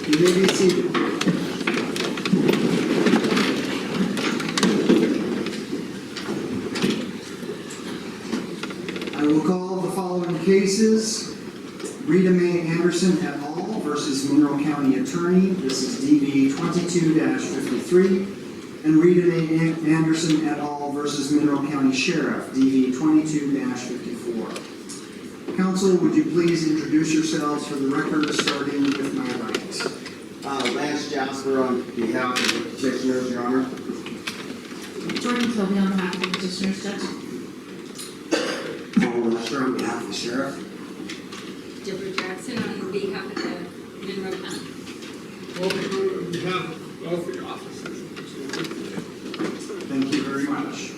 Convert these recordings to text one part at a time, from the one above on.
You may be seated. I will call the following cases. Writ of Mandamus et al. Versus Monroe County Attorney. This is DB 22-53. And Writ of Mandamus et al. Versus Monroe County Sheriff. DB 22-54. Counsel, would you please introduce yourselves for the record, starting with my right? Lance Jasper on behalf of the petitioners, Your Honor. Jordan Toby on behalf of the petitioners, Judge. Paul Lester on behalf of the Sheriff. Deborah Jackson on behalf of the Monroe County. On behalf of both the officers. Thank you very much.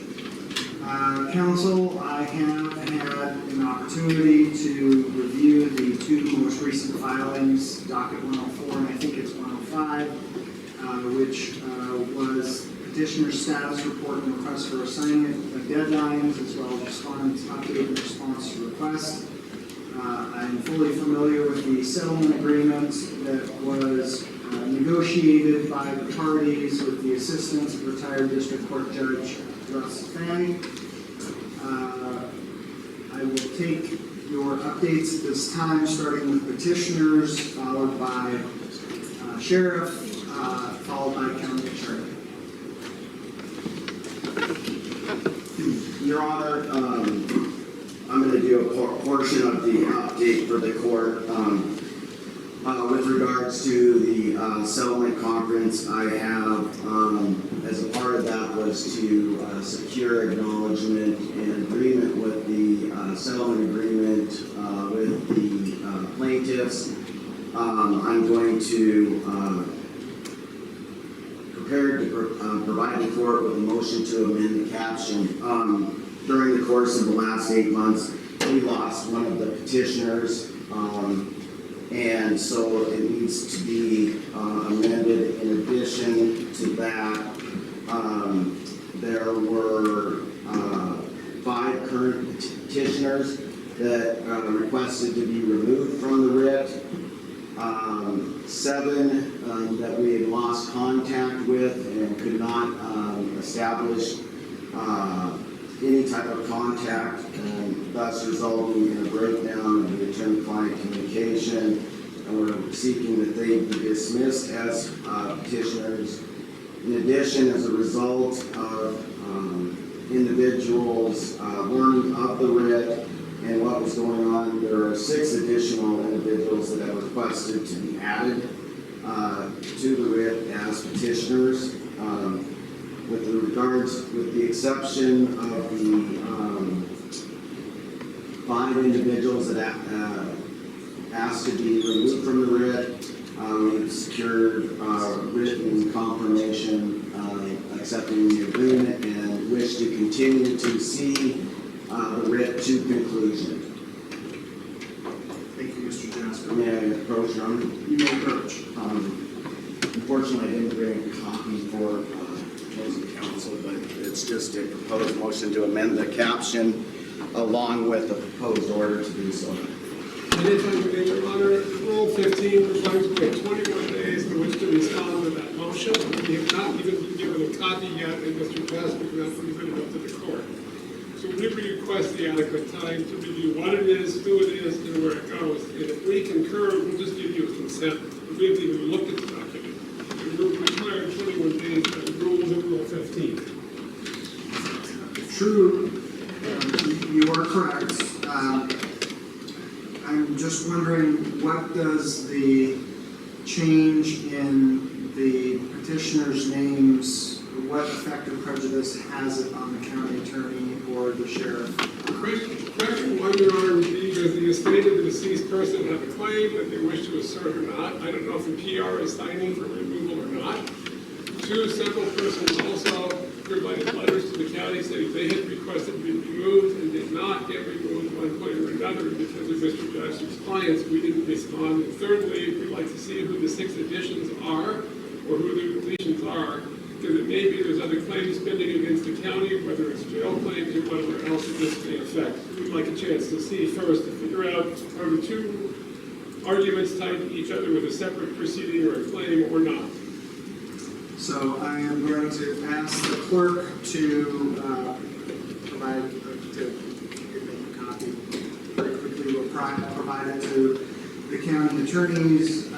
Counsel, I have had an opportunity to review the two most recent filings, docket 104 and I think it's 105, which was petitioner status report and request for assignment of deadlines, as well as updated response to request. I'm fully familiar with the settlement agreement that was negotiated by the parties with the assistance of retired District Court Judge Russ Fay. I will take your updates at this time, starting with petitioners, followed by sheriff, followed by county attorney. Your Honor, I'm going to do a portion of the update for the court. With regards to the settlement conference, I have, as a part of that, was to secure acknowledgement and agreement with the settlement agreement with the plaintiffs. I'm going to prepare to provide the court with a motion to amend the caption. During the course of the last 8 months, we lost one of the petitioners. And so it needs to be amended. In addition to that, there were 5 current petitioners that requested to be removed from the writ, 7 that we had lost contact with and could not establish any type of contact, and thus resulting in a breakdown of the attorney-client communication, and we're seeking that they be dismissed as petitioners. In addition, as a result of individuals learning of the writ and what was going on, there are 6 additional individuals that have requested to be added to the writ as petitioners. With the exception of the 5 individuals that asked to be removed from the writ, we've secured written confirmation accepting the agreement and wish to continue to see the writ to conclusion. Thank you, Mr. Jasper. May I approach, Your Honor? You may approach. Unfortunately, I didn't bring a copy for opposing counsel, but it's just a proposed motion to amend the caption along with the proposed order to do so. And if I may, Your Honor, Rule 15 provides we have 21 days in which to respond to that motion. We have not even been given a copy yet, and Mr. Jasper has not presented it to the court. So we request the adequate time to review what it is, who it is, and where it goes. And if we concur, we'll just give you a consent. We haven't even looked at the document. We're required 21 days by the rules of Rule 15. True, you are correct. I'm just wondering, what does the change in the petitioner's names, what effect or prejudice has it on the county attorney or the sheriff? Question 1, Your Honor, would be, does the estate of the deceased person have a claim that they wish to assert or not? I don't know if the PR is signing for removal or not. 2, several persons also provided letters to the county saying they had requested to be removed and did not get removed at one point or another because of Mr. Jasper's clients. We didn't respond. And thirdly, we'd like to see who the 6 additions are or who the deletions are, because it may be there's other claims pending against the county, whether it's jail claims or whatever else that this may affect. We'd like a chance to see first, to figure out, are the 2 arguments tied to each other with a separate proceeding or a claim or not? So I am going to ask the clerk to provide, to make a copy very quickly. We'll provide it to the county attorney's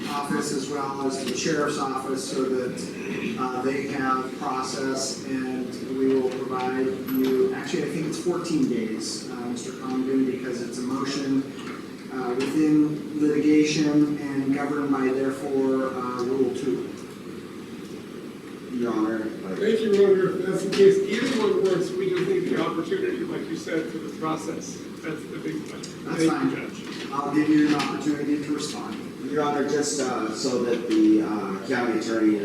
office as well as the sheriff's office so that they have process, and we will provide you, actually I think it's 14 days, Mr. Condon, because it's a motion within litigation and governed by therefore Rule 2. Your Honor, Thank you, Your Honor. If that's the case, either one works. We just need the opportunity, like you said, for the process. That's the big question. That's Thank fine. you, Judge. I'll give you an opportunity to respond. Your Honor, just so that the county attorney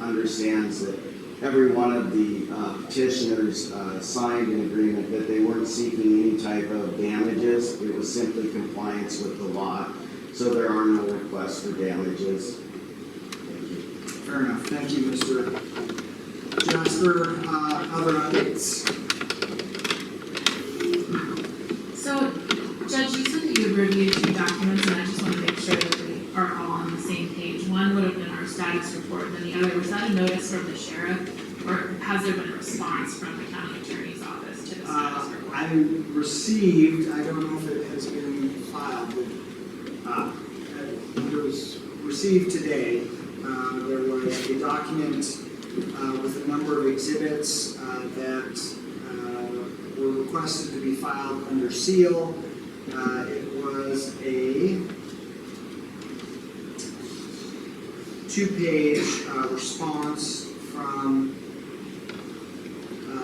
understands that every one of the petitioners signed an agreement that they weren't seeking any type of damages. It was simply compliance with the law. So there are no requests for damages. Thank you. Fair enough. Thank you, Mr. Jasper. Other updates? So, Judge, you said that you reviewed two documents, and I just want to make sure that we are all on the same page. One would have been our status report, and the other, was that a notice from the sheriff, or has there been a response from the county attorney's office to the status report? I received, I don't know if it has been filed, but it was received today. There was a document with a number of exhibits that were requested to be filed under seal. It was a two-page response from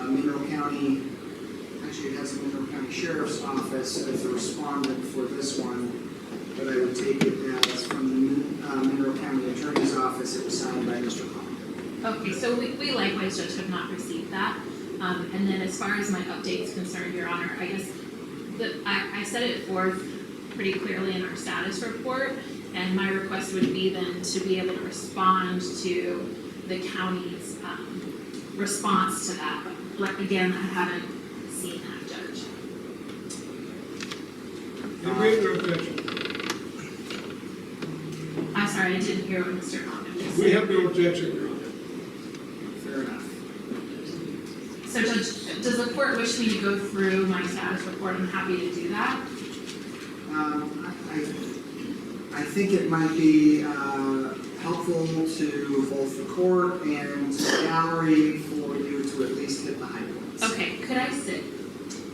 Mineral County. Actually, it has the Mineral County Sheriff's Office as the respondent for this one, but I would take it as from the Mineral County Attorney's Office. It was signed by Mr. Coleman. Okay, so we likewise, Judge, have not received that. And then as far as my update's concerned, Your Honor, I guess I set it forth pretty clearly in our status report, and my request would be then to be able to respond to the county's response to that. But again, I haven't seen that, Judge. You made no objection. I'm sorry, I didn't hear what Mr. Condon just We said. have no objection, Your Honor. Fair enough. So, Judge, does the court wish me to go through my status report? I'm happy to do that. I think it might be helpful to both the court and the gallery for you to at least hit the high points. Okay, could I sit?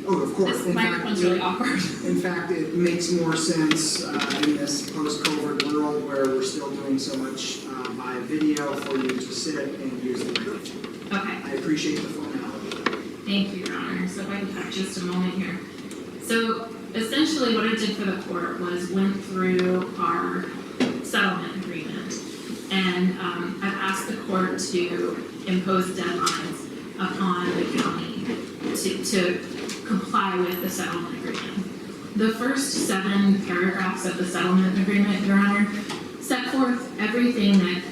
Oh, of course. This In fact, microphone's really awkward. In fact, it makes more sense in this post-COVID world where we're still doing so much by video for you to sit and use the microphone. Okay. I appreciate the formality. Thank you, Your Honor. So if I can have just a moment here. So essentially what I did for the court was went through our settlement agreement. And I've asked the court to impose deadlines upon the county to comply with the settlement agreement. The first 7 paragraphs of the settlement agreement, Your Honor, set forth everything that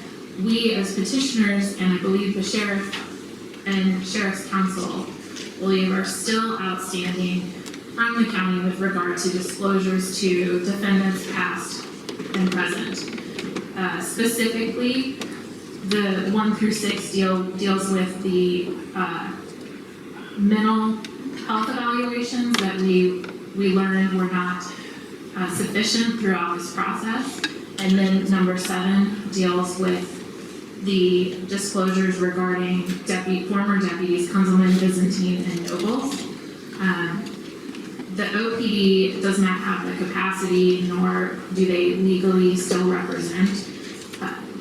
we as petitioners, and I believe the sheriff and sheriff's counsel, believe are still outstanding from the county with regard to disclosures to defendants past and present. Specifically, the 1 through 6 deals with the mental health evaluations that we learned were not sufficient throughout this process. And then number 7 deals with the disclosures regarding former deputies Kunzelman, Byzantine, and Nobles. The OPD does not have the capacity, nor do they legally still represent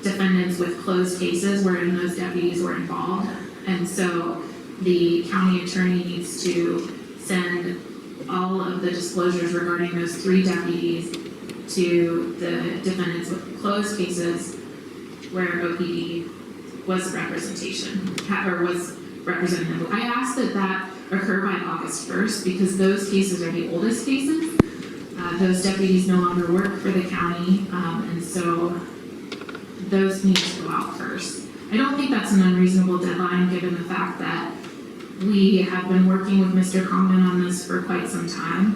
defendants with closed cases wherein those deputies were involved. And so the county attorney needs to send all of the disclosures regarding those 3 deputies to the defendants with closed cases where OPD was representation, or was representative. I asked that occur by August 1st because those cases are the oldest cases. Those deputies no longer work for the county, and so those need to go out first. I don't think that's an unreasonable deadline given the fact that we have been working with Mr. Condon on this for quite some time.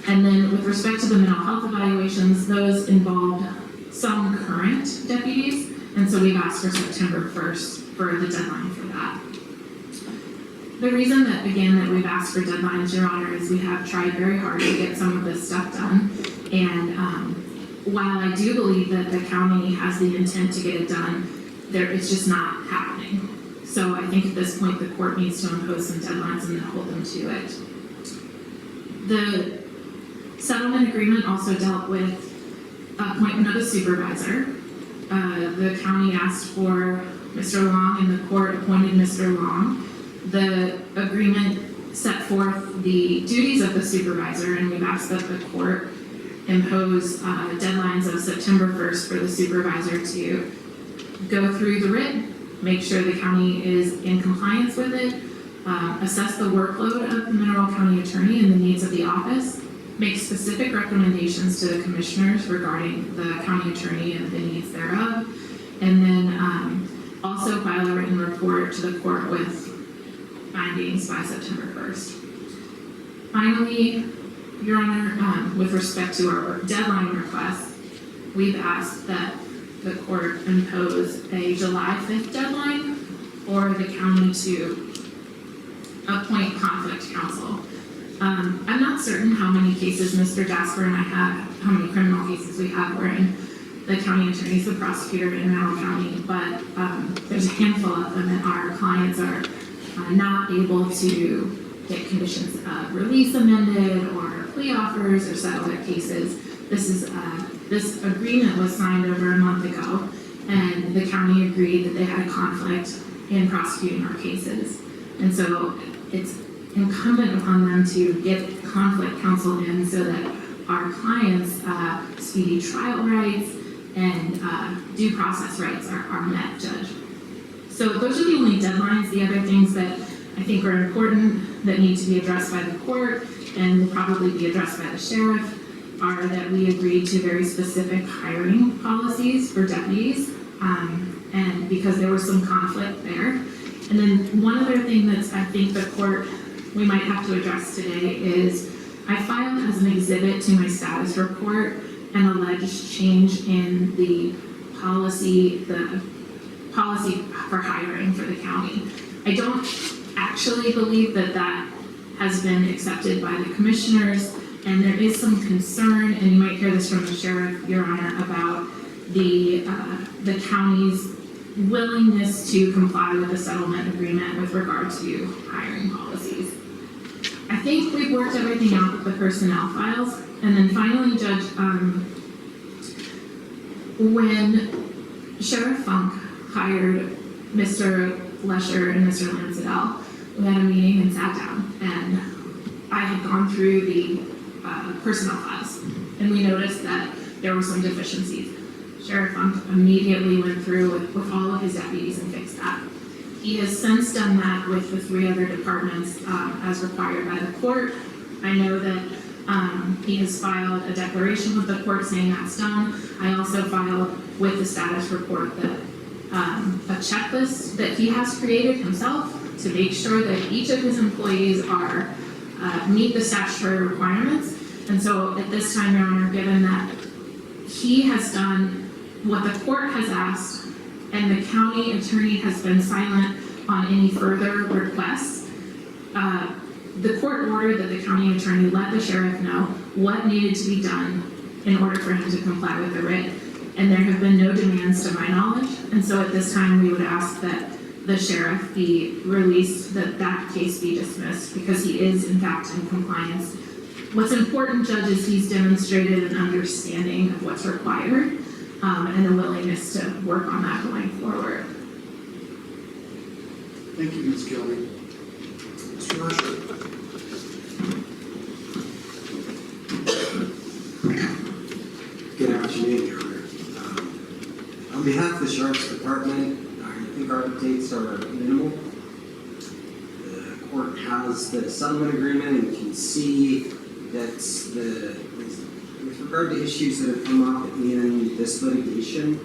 And then with respect to the mental health evaluations, those involved some current deputies, and so we've asked for September 1st for the deadline for that. The reason that, again, that we've asked for deadlines, Your Honor, is we have tried very hard to get some of this stuff done. And while I do believe that the county has the intent to get it done, it's just not happening. So I think at this point, the court needs to impose some deadlines and then hold them to it. The settlement agreement also dealt with appointment of a supervisor. The county asked for Mr. Long and the court appointed Mr. Long. The agreement set forth the duties of the supervisor, and we've asked that the court impose deadlines of September 1st for the supervisor to go through the writ, make sure the county is in compliance with it, assess the workload of the Mineral County Attorney and the needs of the office, make specific recommendations to the commissioners regarding the county attorney and the needs thereof, and then also file a written report to the court with findings by September 1st. Finally, Your Honor, with respect to our deadline request, we've asked that the court impose a July 5th deadline for the county to appoint conflict counsel. I'm not certain how many cases Mr. Jasper and I have, how many criminal cases we have wherein the county attorney is the prosecutor in Mineral County, but there's a handful of them, and our clients are not able to get conditions of release amended or plea offers or settle their cases. This agreement was signed over a month ago, and the county agreed that they had a conflict in prosecuting our cases. And so it's incumbent upon them to get conflict counsel in so that our clients' speedy trial rights and due process rights are met, Judge. So those are the only deadlines. The other things that I think are important that need to be addressed by the court and will probably be addressed by the sheriff are that we agreed to very specific hiring policies for deputies, and because there was some conflict there. And then one other thing that I think the court, we might have to address today is I filed as an exhibit to my status report an alleged change in the policy for hiring for the county. I don't actually believe that that has been accepted by the commissioners, and there is some concern, and you might hear this from the sheriff, Your Honor, about the county's willingness to comply with the settlement agreement with regard to hiring policies. I think we've worked everything out with the personnel files, and then finally, Judge, when Sheriff Funk hired Mr. Lesher and Mr. Lancedale, we had a meeting and sat down, and I had gone through the personnel files, and we noticed that there were some deficiencies. Sheriff Funk immediately went through with all of his deputies and fixed that. He has since done that with the 3 other departments as required by the court. I know that he has filed a declaration with the court saying that's done. I also filed with the status report that a checklist that he has created himself to make sure that each of his employees are meet the statutory requirements. And so at this time, Your Honor, given that he has done what the court has asked and the county attorney has been silent on any further requests, the court ordered that the county attorney let the sheriff know what needed to be done in order for him to comply with the writ. And there have been no demands to my knowledge. And so at this time, we would ask that the sheriff be released, that that case be dismissed, because he is in fact in compliance. What's important, Judge, is he's demonstrated an understanding of what's required and a willingness to work on that going forward. Thank you, Ms. Kilby. Mr. Lesher. Good afternoon, Your Honor. On behalf of the Sheriff's Department, I think our updates are minimal. The court has the settlement agreement and can see that with regard to issues that have come up in this litigation,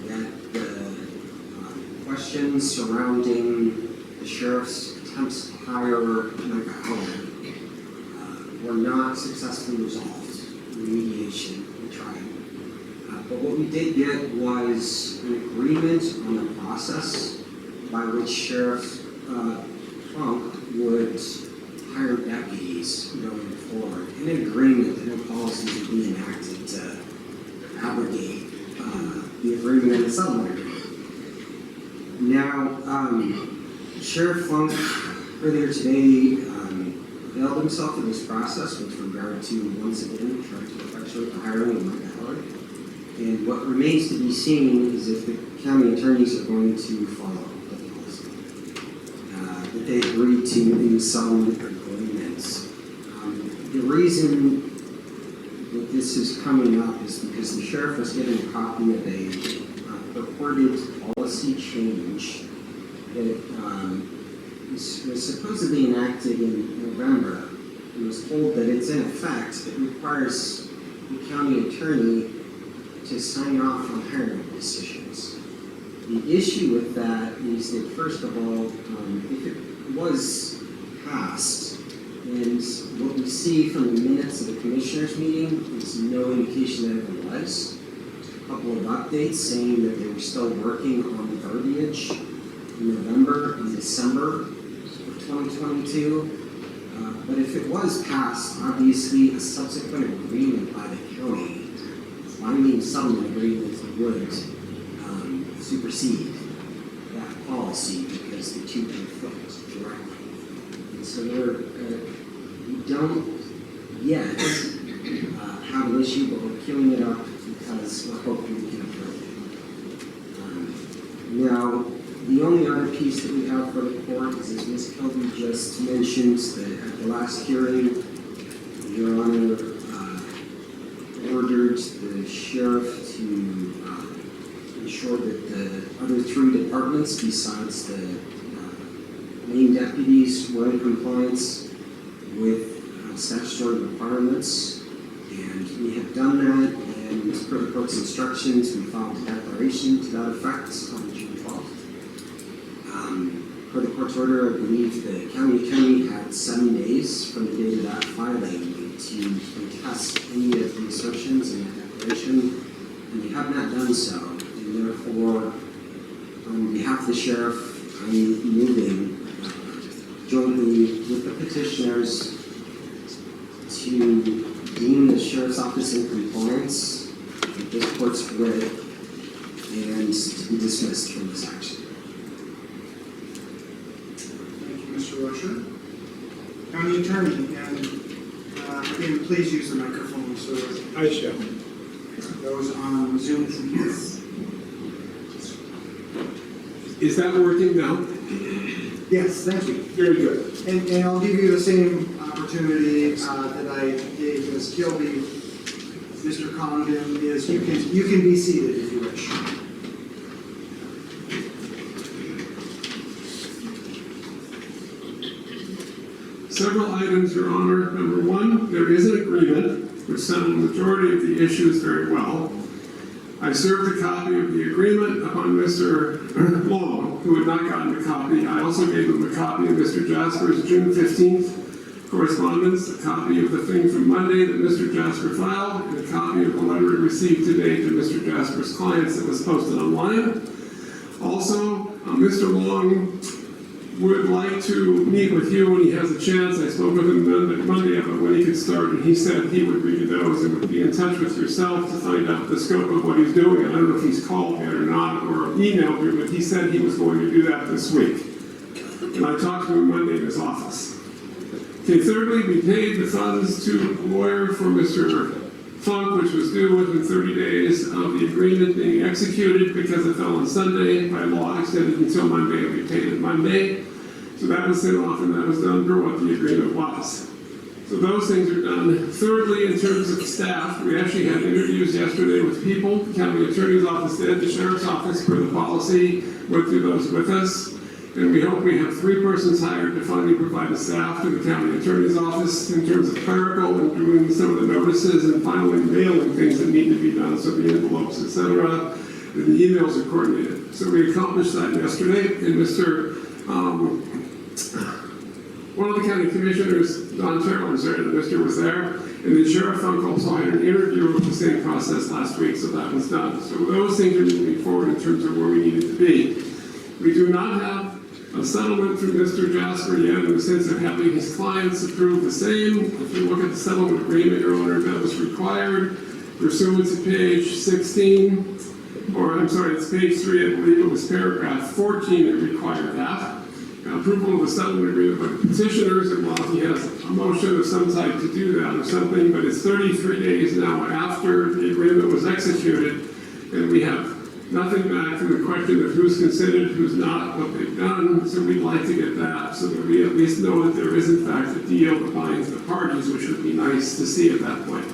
that the questions surrounding the sheriff's attempts to hire an alcoholic were not successfully resolved in mediation. We tried. But what we did get was an agreement on the process by which Sheriff Funk would hire deputies going forward. An agreement that no policies would be enacted to abrogate the agreement and the settlement agreement. Now, Sheriff Funk earlier today availed himself of this process with regard to, once again, trying to effectuate the hiring of Mike Howard. And what remains to be seen is if the county attorneys are going to follow the policy. That they agree to the settlement agreements. The reason that this is coming up is because the sheriff was given a copy of a purported policy change that was supposedly enacted in November, and was told that it's in effect. It requires the county attorney to sign off on hiring decisions. The issue with that is that, first of all, if it was passed, and what we see from the minutes of the commissioners meeting is no indication that it was. A couple of updates saying that they were still working on the verbiage in November and December of 2022. But if it was passed, obviously a subsequent agreement by the county, binding settlement agreement, would supersede that policy because the two conflict directly. And so we don't yet have an issue, but we're queuing it up because we're hoping we can approve it. Now, the only other piece that we have for the court is, as Ms. Kelby just mentioned, that at the last hearing, Your Honor ordered the sheriff to ensure that the other three departments besides the main deputies were in compliance with statutory requirements, and we have done that, and per the court's instructions, we filed a declaration to that effect on June 12th. Per the court's order, I believe the county attorney had 7 days from the date of that filing to contest any of the assertions in the declaration, and they have not done so, and therefore, on behalf of the sheriff, I'm moving jointly with the petitioners to deem the sheriff's office in compliance with this court's writ and to be dismissed from this action. Thank you, Mr. Rusher. County Attorney, and again, please use the microphone so I shall. those on Zoom can hear. Is that working now? Yes, thank you. Very good. And I'll give you the same opportunity that I gave Ms. Kilby. Mr. Condon is, you can be seated if you wish. Several items, Your Honor. Number one, there is an agreement which settled the majority of the issues very well. I served a copy of the agreement upon Mr. Long, who had not gotten a copy. I also gave him a copy of Mr. Jasper's June 15th correspondence, a copy of the thing from Monday that Mr. Jasper filed, and a copy of the letter he received today to Mr. Jasper's clients that was posted online. Also, Mr. Long would like to meet with you when he has a chance. I spoke with him Monday about when he could start, and he said he would read those and would be in touch with yourself to find out the scope of what he's doing. I don't know if he's called yet or not, or emailed you, but he said he was going to do that this week. And I talked to him Monday in his office. Okay, thirdly, we paid the funds to the lawyer for Mr. Funk, which was due within 30 days of the agreement being executed because it fell on Sunday. By law, extended until Monday, and we paid it Monday. So that was sent off, and that was done per what the agreement was. So those things are done. Thirdly, in terms of staff, we actually had interviews yesterday with people. The county attorney's office did, the sheriff's office, per the policy, went through those with us. And we hope we have 3 persons hired to finally provide the staff to the county attorney's office in terms of clerical and doing some of the notices and finally mailing things that need to be done, so the envelopes, etc. And the emails are coordinated. So we accomplished that yesterday, and Mr. one of the county commissioners, Don Terrell, was there, and the Mr. was there, and the Sheriff Funk also had an interview with the same process last week, so that was done. So those things are moving forward in terms of where we needed to be. We do not have a settlement from Mr. Jasper yet in the sense of having his clients approve the same. If you look at the settlement agreement, Your Honor, that was required pursuant to page 16, or I'm sorry, it's page 3, I believe it was paragraph 14 that required that. Approval of the settlement agreement by the petitioners, and while he has a motion of some type to do that or something, but it's 33 days now after the agreement was executed, and we have nothing back from the question of who's considered, who's not, what they've done, so we'd like to get that so that we at least know that there is in fact a deal that binds the parties, which would be nice to see at that point.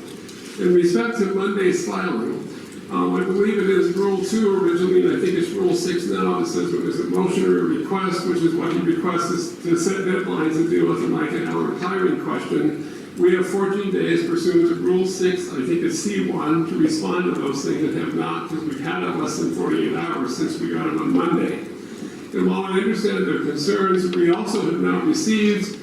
In respect to Monday's filing, I believe it is Rule 2 originally, and I think it's Rule 6 now. It says when there's a motion or a request, which is what he requests is to set deadlines and deal with the Mike and Howard hiring question. We have 14 days pursuant to Rule 6, I think it's C1, to respond to those things that have not, because we've had it less than 48 hours since we got it on Monday. And while I understand their concerns, we also have not received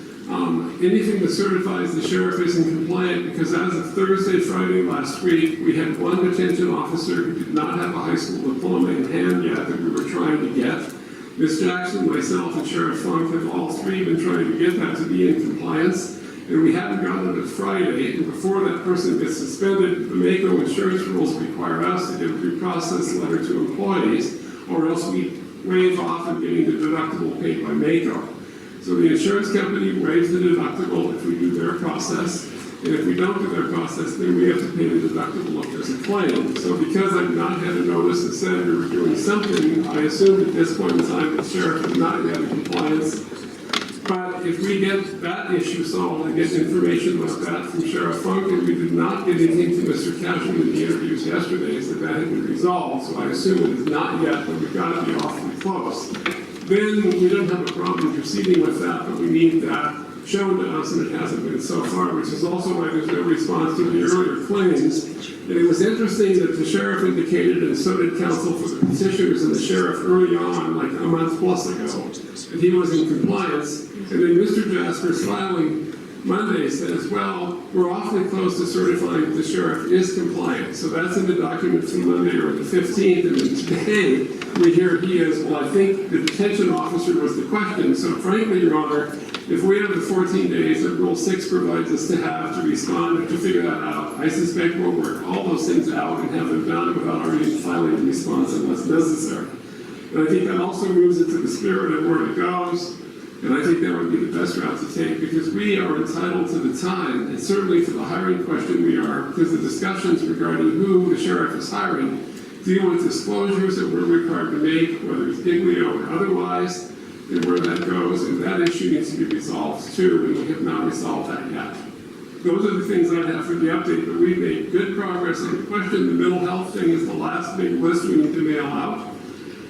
anything that certifies the sheriff isn't compliant, because as of Thursday, Friday last week, we had one detention officer who did not have a high school diploma in hand yet that we were trying to get. Ms. Jackson, myself, and Sheriff Funk have all three been trying to get that to be in compliance, and we haven't gotten it Friday, and before that person gets suspended, the MACO insurance rules require us to give a due process letter to employees, or else we waive off of getting the deductible paid by MACO. So the insurance company waives the deductible if we do their process, and if we don't do their process, then we have to pay the deductible if there's a claim. So because I've not had a notice that said we were doing something, I assumed at this point in time the sheriff was not yet in compliance. But if we get that issue solved and get information like that from Sheriff Funk, and we did not get anything to Mr. Cashman in the interviews yesterday, so that had been resolved, so I assume it is not yet, but we've got to be awfully close. Then we don't have a problem proceeding with that, but we need that shown to us, and it hasn't been so far, which is also why there's no response to the earlier claims. And it was interesting that the sheriff indicated, and so did counsel for the petitioners and the sheriff early on, like a month plus ago, that he was in compliance. And then Mr. Jasper's filing Monday says, well, we're awfully close to certifying that the sheriff is compliant. So that's in the document from Monday or the 15th, and then today we hear he is. Well, I think the detention officer was the question. So frankly, Your Honor, if we have the 14 days that Rule 6 provides us to have to respond and to figure that out, I suspect we'll work all those things out and have them done without already filing a response unless necessary. And I think that also moves into the spirit of where it goes. And I think that would be the best route to take, because we are entitled to the time, and certainly to the hiring question we are, because the discussions regarding who the sheriff is hiring deal with disclosures that we're required to make, whether it's Giglio or otherwise, and where that goes, and that issue needs to be resolved too, and we have not resolved that yet. Those are the things I'd have for the update, but we've made good progress on the question. The mental health thing is the last big list we need to mail out.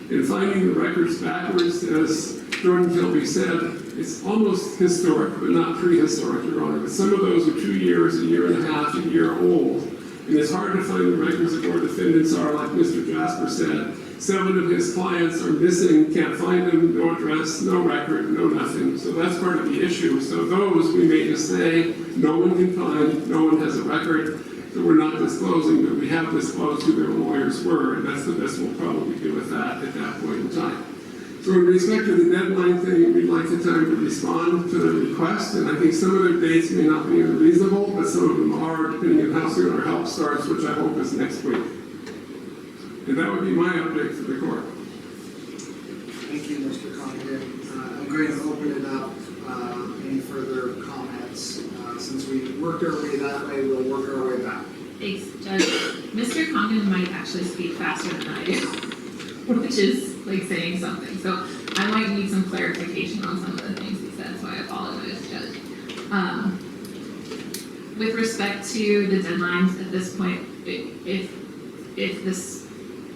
And finding the records backwards, as Jordan Kilby said, it's almost historic, but not prehistoric, Your Honor. But some of those are 2 years, a year and a half, a year old. And it's hard to find the records of where defendants are, like Mr. Jasper said. 7 of his clients are missing, can't find them, no address, no record, no nothing. So that's part of the issue. So those we may just say, no one can find, no one has a record, that we're not disclosing, but we have disclosed who their lawyers were, and that's the best we'll probably do with that at that point in time. So in respect to the deadline thing, we'd like the time to respond to the request, and I think some of their dates may not be unreasonable, but some of them are, depending on how soon our help starts, which I hope is next week. And that would be my update for the court. Thank you, Mr. Condon. I'm going to open it up, any further comments. Since we worked our way that way, we'll work our way back. Thanks, Judge. Mr. Condon might actually speak faster than I do, which is like saying something. So I might need some clarification on some of the things he said, so I apologize, Judge. With respect to the deadlines at this point, if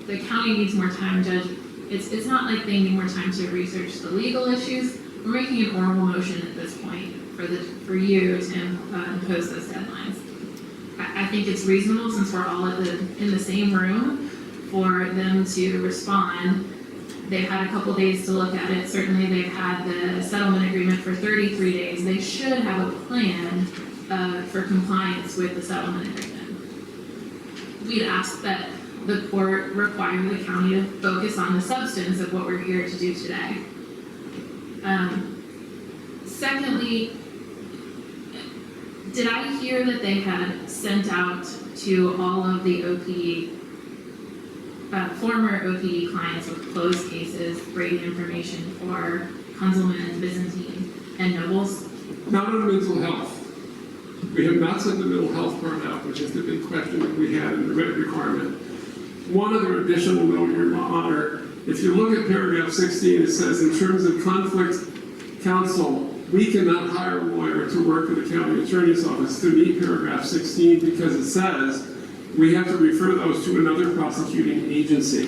the county needs more time, Judge, it's not like they need more time to research the legal issues. We're making an oral motion at this point for you to impose those deadlines. I think it's reasonable, since we're all in the same room, for them to respond they've had a couple days to look at it. Certainly, they've had the settlement agreement for 33 days. They should have a plan for compliance with the settlement agreement. We'd ask that the court require the county to focus on the substance of what we're here to do today. Secondly, did I hear that they had sent out to all of the OPD, former OPD clients with closed cases, Brady information for Kunzelman, Byzantine, and Nobles? Not on mental health. We have not sent the mental health part out, which is the big question that we had in the writ requirement. One other additional note, Your Honor, if you look at paragraph 16, it says, in terms of conflict counsel, we cannot hire a lawyer to work for the county attorney's office to meet paragraph 16 because it says we have to refer those to another prosecuting agency.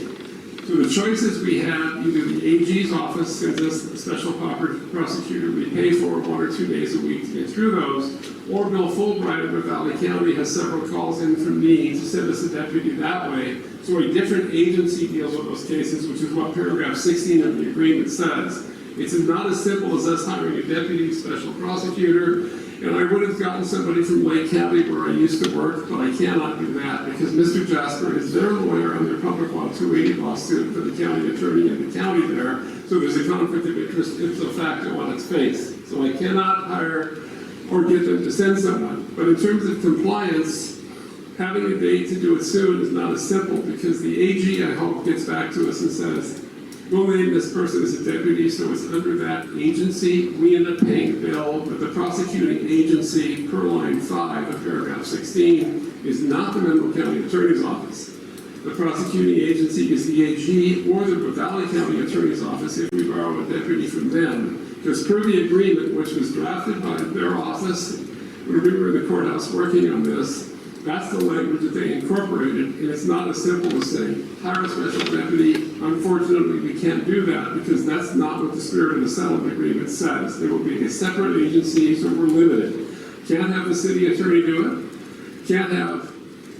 So the choices we have, either the AG's office sends us a special prosecutor we pay for 1 or 2 days a week to get through those, or Bill Fulbright of Valley County has several calls in from me to send us a deputy that way. So a different agency deals with those cases, which is what paragraph 16 of the agreement says. It's not as simple as us hiring a deputy special prosecutor, and I would have gotten somebody from Lake County where I used to work, but I cannot do that because Mr. Jasper is their lawyer on their public law 280 lawsuit for the county attorney in the county there, so there's a conflict of interest ipso facto on its face. So I cannot hire or get them to send someone. But in terms of compliance, having a date to do it soon is not as simple because the AG, I hope, gets back to us and says, we'll name this person as a deputy, so it's under that agency. We end up paying the bill, but the prosecuting agency, per line 5 of paragraph 16, is not the Monroe County Attorney's Office. The prosecuting agency is the AG or the Valley County Attorney's Office if we borrow a deputy from them. Because per the agreement, which was drafted by their office when we were in the courthouse working on this, that's the language that they incorporated, and it's not as simple as saying, hire a special deputy. Unfortunately, we can't do that because that's not what the spirit of the settlement agreement says. There will be a separate agency, so we're limited. Can't have the city attorney do it. Can't have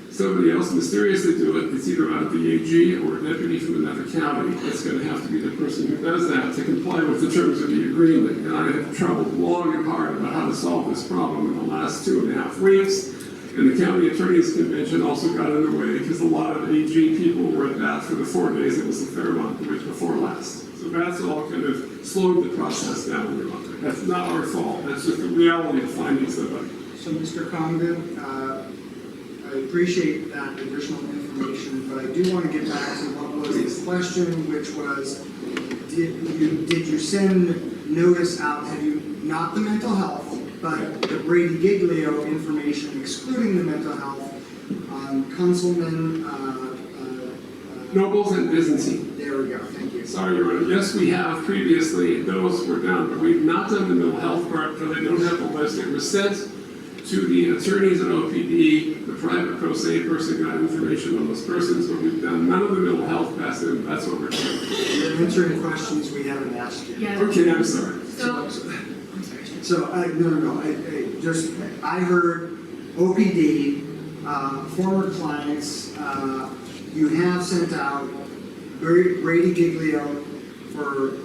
somebody else mysteriously do it. It's either out of the AG or a deputy from another county. It's going to have to be the person who does that to comply with the terms of the agreement. And I have troubled long and hard about how to solve this problem in the last 2.5 weeks. And the county attorneys convention also got underway because a lot of AG people were at bat for the 4 days it was the Fairmont the week before last. So that's all kind of slowed the process down. That's not our fault. That's just the reality of finding somebody. So, Mr. Congdon, I appreciate that additional information, but I do want to get back to what was his question, which was, did you send notice out, have you, not the mental health, but the Brady Giglio information excluding the mental health on Kunzelman, Nobles and Byzantine. there we go, thank you. Sorry, Your Honor. Yes, we have previously. Those were done, but we've not done the mental health part because I don't have the list. It was sent to the attorneys at OPD. The private pro se person got information on those persons, but we've done none of the mental health past them. That's what we're doing. You're answering questions we haven't asked yet. Yeah. Okay, I'm sorry. So, I'm sorry. So, I heard OPD, former clients, you have sent out Brady Giglio for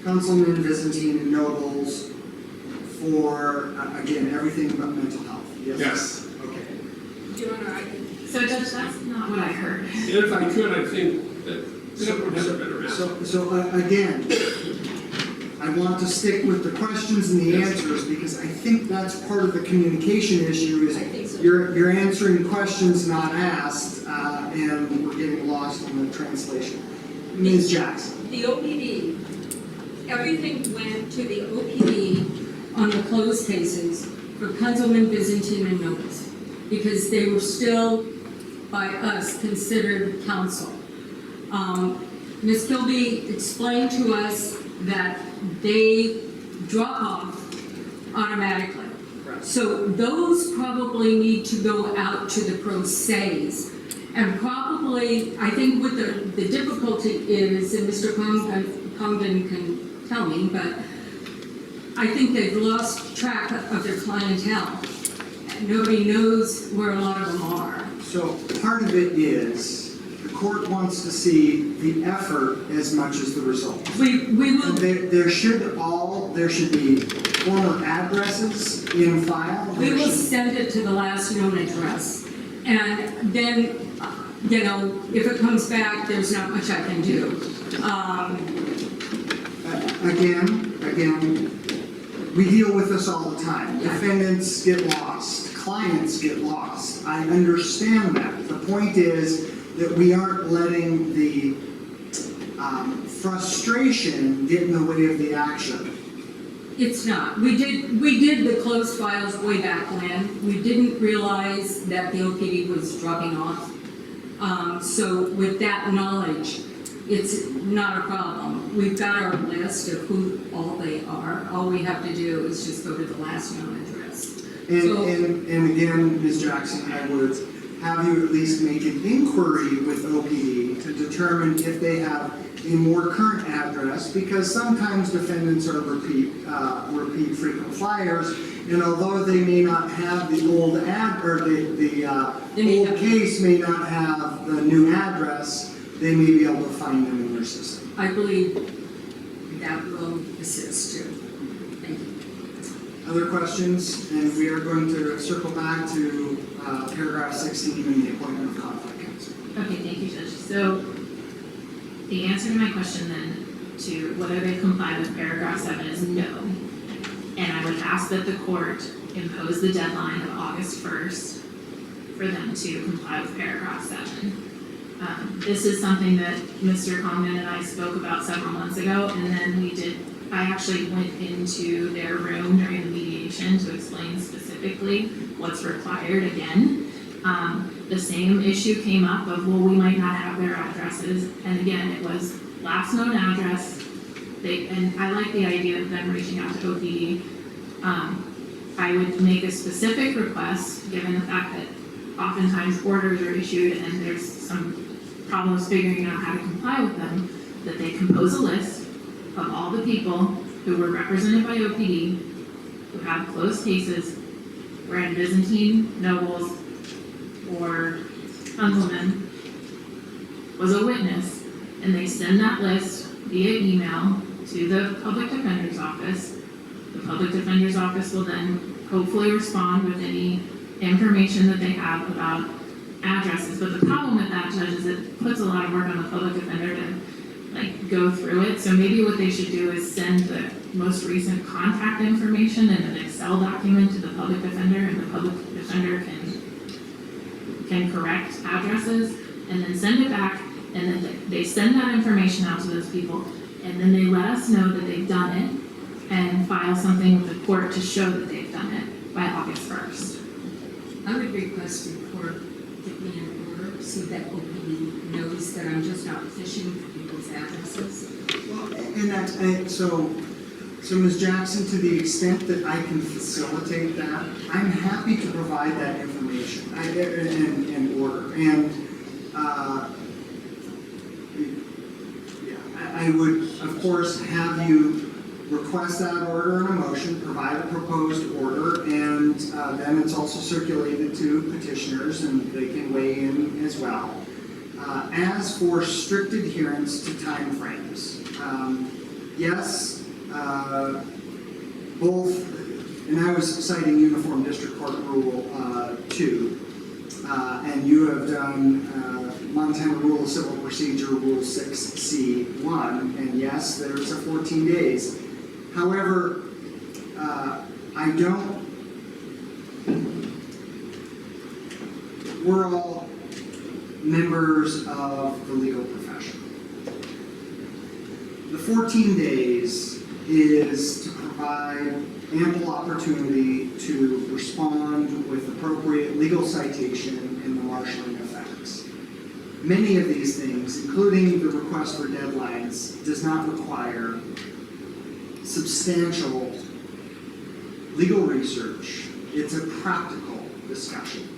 Kunzelman, Byzantine, and Nobles for, again, everything but mental health. Yes. Okay. Your Honor, So Judge, that's not what I heard. If I could, I think that someone has a better answer. So again, I want to stick with the questions and the answers because I think that's part of the communication issue is I think so. you're answering questions not asked, and we're getting lost in the translation. Ms. Jackson. the OPD, everything went to the OPD on the closed cases for Kunzelman, Byzantine, and Nobles, because they were still, by us, considered counsel. Ms. Kilby explained to us that they drop off automatically. So those probably need to go out to the pro ses. And probably, I think what the difficulty is, and Mr. Congdon can tell me, but I think they've lost track of their clientele. Nobody knows where a lot of them are. So part of it is the court wants to see the effort as much as the result. We will, There should be former addresses in file. we will send it to the last known address. And then, you know, if it comes back, there's not much I can do. Again, we deal with this all the time. Defendants get lost, clients get lost. I understand that. The point is that we aren't letting the frustration get in the way of the action. It's not. We did the closed files way back when. We didn't realize that the OPD was dropping off. So with that knowledge, it's not a problem. We've got our list of who all they are. All we have to do is just go to the last known address. And again, Ms. Jackson, I would have you at least make an inquiry with OPD to determine if they have a more current address, because sometimes defendants are repeat frequent flyers, and although they may not have the old old case may not have the new address, they may be able to find them in their system. I believe that will assist too. Thank you. Other questions? And we are going to circle back to paragraph 16 and the appointment of conflict counsel. Okay, thank you, Judge. So the answer to my question then to whether they comply with paragraph 7 is no. And I would ask that the court impose the deadline of August 1st for them to comply with paragraph 7. This is something that Mr. Conlon and I spoke about several months ago, and then I actually went into their room during the mediation to explain specifically what's required again. The same issue came up of, well, we might not have their addresses, and again, it was last known address. And I like the idea of them reaching out to OPD. I would make a specific request, given the fact that oftentimes orders are issued and there's some problems figuring out how to comply with them, that they compose a list of all the people who were represented by OPD, who have closed cases, wherein Byzantine, Nobles, or Unselman was a witness, and they send that list via email to the public defender's office. The public defender's office will then hopefully respond with any information that they have about addresses. But the problem with that, Judge, is it puts a lot of work on the public defender to go through it. So maybe what they should do is send the most recent contact information in an Excel document to the public defender, and the public defender can correct addresses, and then send it back, and then they send that information out to those people, and then they let us know that they've done it, and file something with the court to show that they've done it by August 1st. I would request the court get me an order so that OPD knows that I'm just not fishing for people's addresses. Well, so Ms. Jackson, to the extent that I can facilitate that, I'm happy to provide that information in order. And I would, of course, have you request that order in a motion, provide a proposed order, and then it's also circulated to petitioners, and they can weigh in as well. As for strict adherence to timeframes, yes, both, and I was citing Uniform District Court Rule 2, and you have done Montana Rule of Civil Procedure Rule 6C1, and yes, there's a 14 days. However, we're all members of the legal profession. The 14 days is to provide ample opportunity to respond with appropriate legal citation and the marshalling of facts. Many of these things, including the request for deadlines, does not require substantial legal research. It's a practical discussion.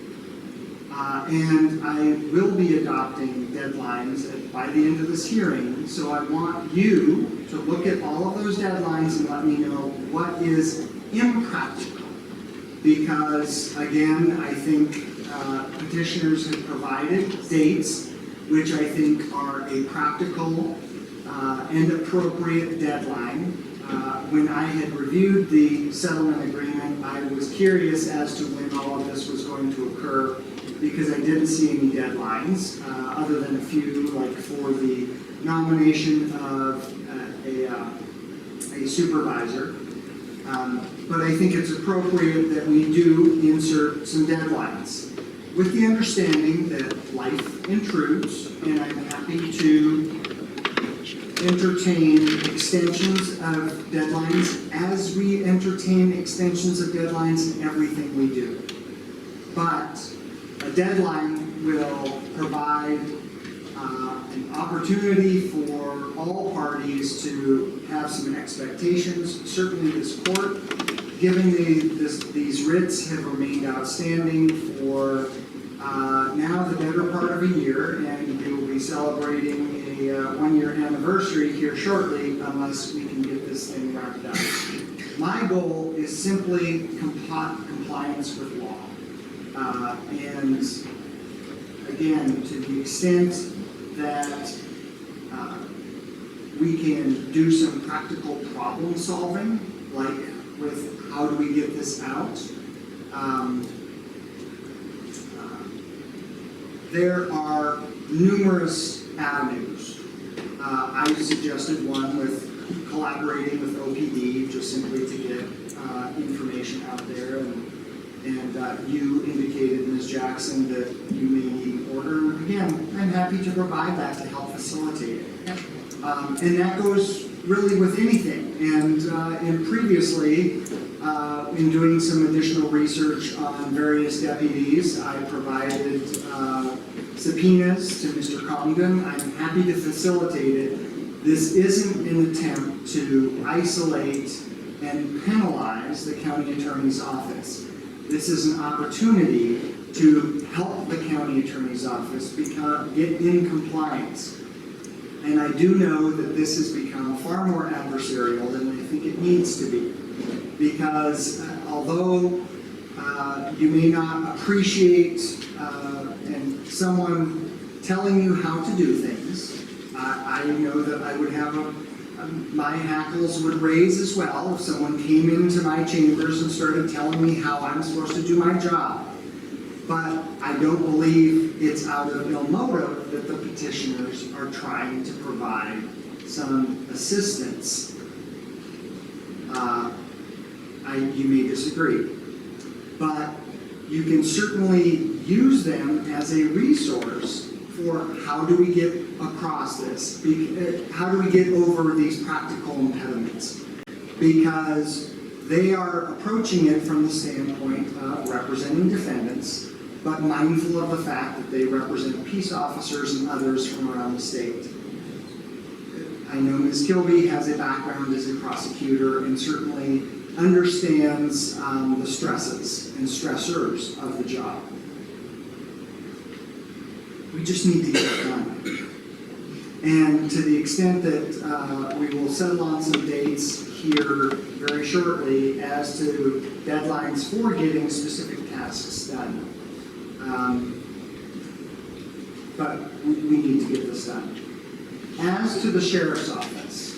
And I will be adopting deadlines by the end of this hearing, so I want you to look at all of those deadlines and let me know what is impractical. Because, again, I think petitioners have provided dates which I think are a practical and appropriate deadline. When I had reviewed the settlement agreement, I was curious as to when all of this was going to occur because I didn't see any deadlines other than a few, like for the nomination of a supervisor. But I think it's appropriate that we do insert some deadlines with the understanding that life intrudes, and I'm happy to entertain extensions of deadlines as we entertain extensions of deadlines in everything we do. But a deadline will provide an opportunity for all parties to have some expectations. Certainly this court, given these writs have remained outstanding for now the better part of a year, and we will be celebrating a one-year anniversary here shortly unless we can get this thing wrapped up. My goal is simply compliance with law. And again, to the extent that we can do some practical problem solving, like with how do we get this out, there are numerous avenues. I suggested one with collaborating with OPD, just simply to get information out there. And you indicated, Ms. Jackson, that you may need an order. Again, I'm happy to provide that to help facilitate it. And that goes really with anything. And previously, in doing some additional research on various deputies, I provided subpoenas to Mr. Congdon. I'm happy to facilitate it. This isn't an attempt to isolate and penalize the county attorney's office. This is an opportunity to help the county attorney's office get in compliance. And I do know that this has become far more adversarial than I think it needs to be. Because although you may not appreciate and someone telling you how to do things, I know that I would have my hackles would raise as well if someone came into my chambers and started telling me how I'm supposed to do my job. But I don't believe it's out of ill motive that the petitioners are trying to provide some assistance. You may disagree, but you can certainly use them as a resource for how do we get across this? How do we get over these practical impediments? Because they are approaching it from the standpoint of representing defendants, but mindful of the fact that they represent peace officers and others from around the state. I know Ms. Kilby has a background as a prosecutor and certainly understands the stresses and stressors of the job. We just need to get it done. And to the extent that we will settle on some dates here very shortly as to deadlines for getting specific tasks done. But we need to get this done. As to the sheriff's office,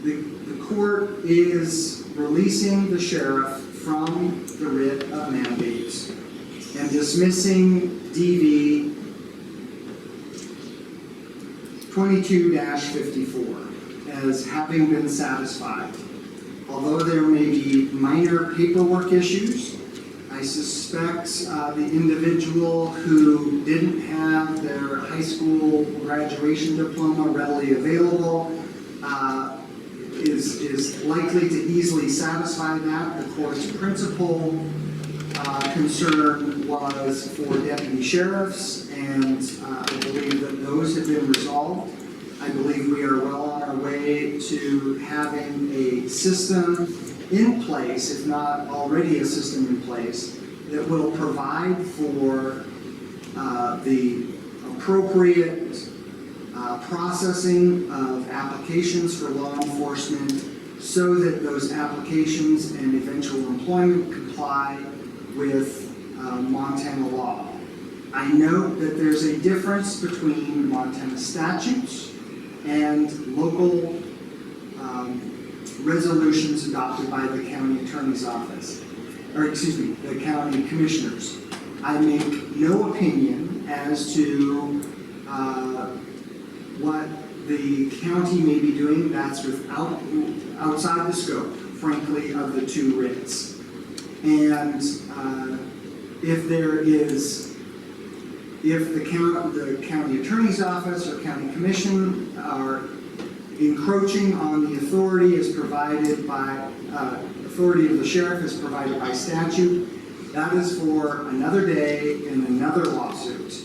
the court is releasing the sheriff from the writ of mandates and dismissing DV 22-54 as having been satisfied. Although there may be minor paperwork issues, I suspect the individual who didn't have their high school graduation diploma readily available is likely to easily satisfy that. The court's principal concern was for deputy sheriffs, and I believe that those have been resolved. I believe we are well on our way to having a system in place, if not already a system in place, that will provide for the appropriate processing of applications for law enforcement so that those applications and eventual employment comply with Montana law. I note that there's a difference between Montana statutes and local resolutions adopted by the county attorney's office, or excuse me, the county commissioners. I make no opinion as to what the county may be doing. That's outside the scope, frankly, of the two writs. And if the county attorney's office or county commission are encroaching on the authority as provided by, authority of the sheriff as provided by statute, that is for another day in another lawsuit.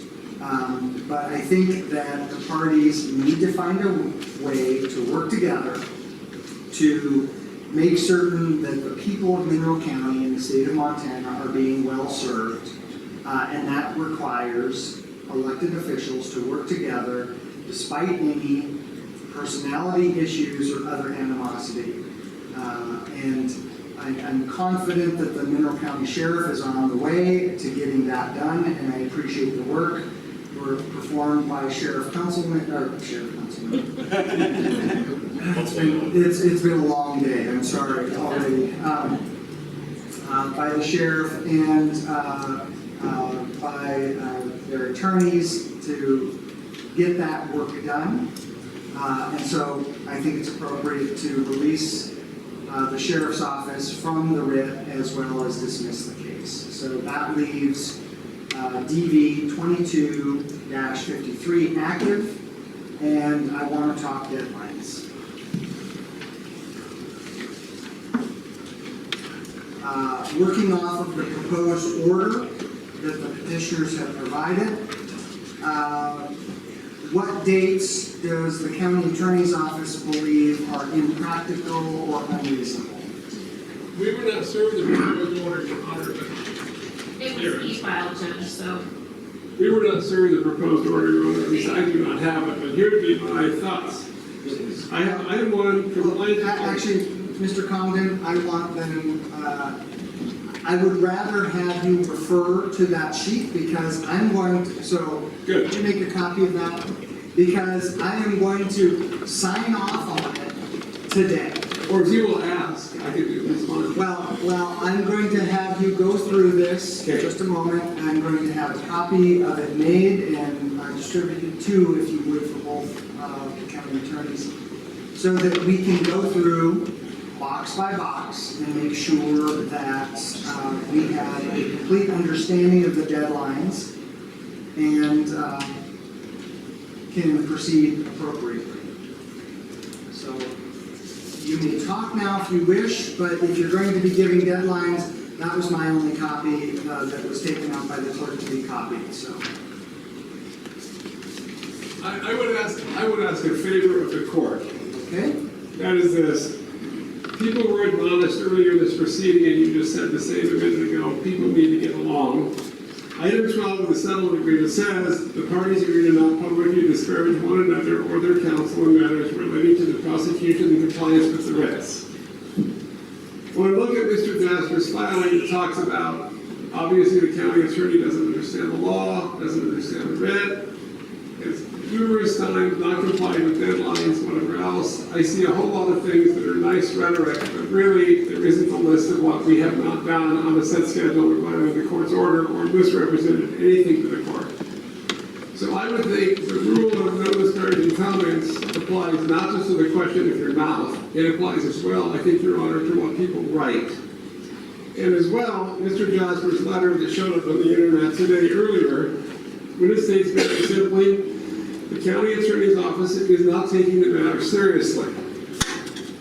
But I think that the parties need to find a way to work together to make certain that the people of Mineral County and the state of Montana are being well served. And that requires elected officials to work together despite any personality issues or other animosity. And I'm confident that the Mineral County Sheriff is on the way to getting that done, and I appreciate the work performed by Sheriff Councilman. It's been a long day, I'm sorry already. By the sheriff and by their attorneys to get that work done. And so I think it's appropriate to release the sheriff's office from the writ as well as dismiss the case. So that leaves DV 22-53 active, and I want to talk deadlines. Working off of the proposed order that the petitioners have provided, what dates does the county attorney's office believe are impractical or unreasonable? We were not served the proposed order, Your Honor, but It was e-file, Judge, so we were not served the proposed order, Your Honor. At least I do not have it, but here would be my thoughts. I have item one, complaint. Actually, Mr. Condon, I want them, I would rather have you refer to that sheet because I'm going to, so Good. could you make a copy of that? Because I am going to sign off on it today. Or if you will ask, I could do this one. Well, I'm going to have you go through this in Okay. just a moment. I'm going to have a copy of it made and distributed too, if you would, for both the county attorneys, so that we can go through box by box and make sure that we have a complete understanding of the deadlines and can proceed appropriately. So you may talk now if you wish, but if you're going to be giving deadlines, that was my only copy that was taken out by the clerk to be copied, so. I would ask a favor of the court. Okay? That is this. People were admonished earlier in this proceeding, and you just said the same a minute ago, people need to get along. Item 12 of the settlement agreement says the parties agree to not publicly disparage one another or their counsel in matters relating to the prosecution and compliance with the writs. When I look at Mr. Jasper's filing, it talks about, obviously the county attorney doesn't understand the law, doesn't understand the writ, has numerous times not complied with deadlines, whatever else. I see a whole lot of things that are nice rhetoric, but really there isn't a list of what we have not done on a set schedule or violated the court's order or misrepresented anything to the court. So I would think the rule of no disparaging comments applies not just to the question of your mouth, it applies as well, I think, Your Honor, to what people write. And as well, Mr. Jasper's letter that showed up on the internet today earlier, when it states very simply, the county attorney's office is not taking the matter seriously.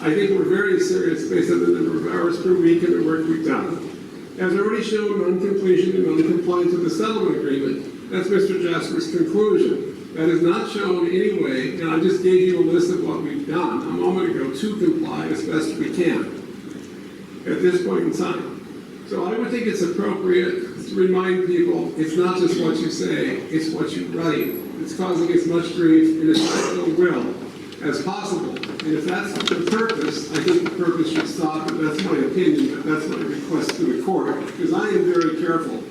I think we're very serious based on the number of hours per week and the work we've done. As already shown, non-completion and non-compliance with the settlement agreement, that's Mr. Jasper's conclusion. That is not shown anyway, and I just gave you a list of what we've done a moment ago to comply as best we can at this point in time. So I would think it's appropriate to remind people it's not just what you say, it's what you write. It's causing as much grief and as much ill will as possible. And if that's the purpose, I think the purpose should stop, and that's my opinion, but that's my request to the court, because I am very careful